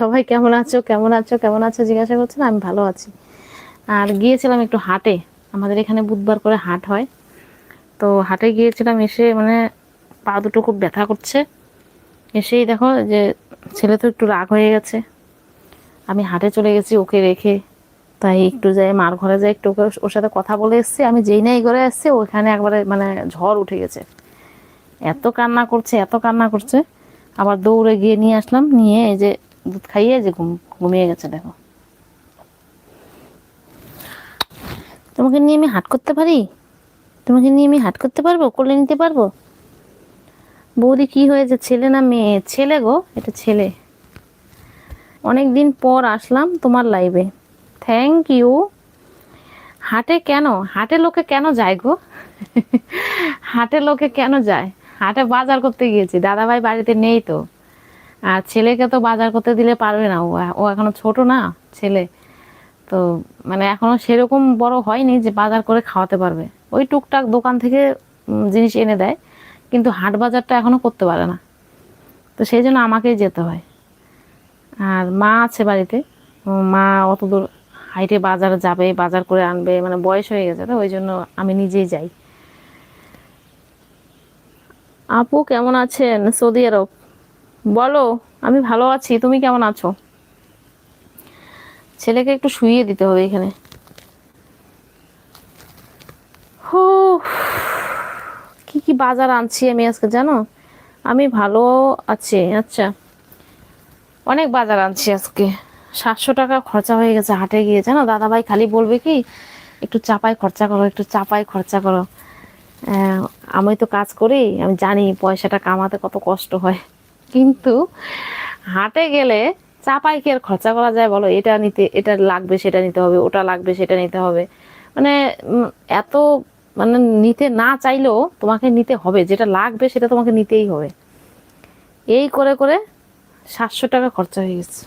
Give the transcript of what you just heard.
সবাই কেমন আছো কেমন আছো কেমন আছো জিজ্ঞাসা করছেন। আমি ভালো আছি। আর গিয়েছিলাম একটু হাটে। আমাদের এখানে বুধবার করে হাট হয়। তো হাটে গিয়েছিলাম, এসে মানে পা দুটো খুব ব্যথা করছে। এসেই দেখো যে ছেলে তো একটু রাগ হয়ে গেছে। আমি হাটে চলে গেছি ওকে রেখে। তাই একটু যাই মার ঘরে যাই, একটু ওর সাথে কথা বলে এসছি। আমি যেই না এই ঘরে আসছি ওইখানে একবারে মানে ঝড় উঠে গেছে। এত কান্না করছে এত কান্না করছে। আবার দৌড়ে গিয়ে নিয়ে আসলাম, নিয়ে এই যে দুধ খাইয়ে যে ঘুমিয়ে গেছে দেখো। তোমাকে নিয়ে আমি হাট করতে পারি? তোমাকে নিয়ে আমি হাট করতে পারবো? কোলে নিতে পারবো? বৌদি কি হয়েছে, ছেলে না মেয়ে? ছেলে গো, এটা ছেলে। অনেক দিন পর আসলাম তোমার লাইভে, থ্যাংক ইউ। হাটে কেন, হাটে লোকে কেন যায় গো? হাটে লোকে কেন যায়? হাটে বাজার করতে গিয়েছি, দাদাভাই বাড়িতে নেই তো। আর ছেলেকে তো বাজার করতে দিলে পারবে না, ও ও এখনো ছোট না ছেলে। তো মানে এখনো সেরকম বড় হয়নি যে বাজার করে খাওয়াতে পারবে। ওই টুকটাক দোকান থেকে জিনিস এনে দেয়, কিন্তু হাট বাজারটা এখনো করতে পারে না। তো সেই জন্য আমাকেই যেতে হয়। আর মা আছে বাড়িতে, মা অত দূর হাইটে বাজারে যাবে, বাজার করে আনবে, মানে বয়স হয়ে গেছে, তো ওই জন্য আমি নিজেই যাই। আপু কেমন আছেন সৌদি আরব? বলো। আমি ভালো আছি, তুমি কেমন আছো? ছেলেকে একটু শুইয়ে দিতে হবে এখানে। হো, কি কি বাজার আনছি আমি আজকে জানো? আমি ভালো আছি। আচ্ছা, অনেক বাজার আনছি আজকে। 700 টাকা খরচা হয়ে গেছে হাটে গিয়ে, জানো দাদাভাই খালি বলবে কি একটু চাপায় খরচা করো, একটু চাপায় খরচা করো। আহ, আমি তো কাজ করি, আমি জানি পয়সাটা কামাতে কত কষ্ট হয়। কিন্তু হাটে গেলে চাপায় কি আর খরচা করা যায় বলো? এটা নিতে এটা লাগবে, সেটা নিতে হবে, ওটা লাগবে, সেটা নিতে হবে। মানে এত মানে নিতে না চাইলেও তোমাকে নিতে হবে, যেটা লাগবে সেটা তোমাকে নিতেই হবে। এই করে করে 700 টাকা খরচা হয়ে গেছে।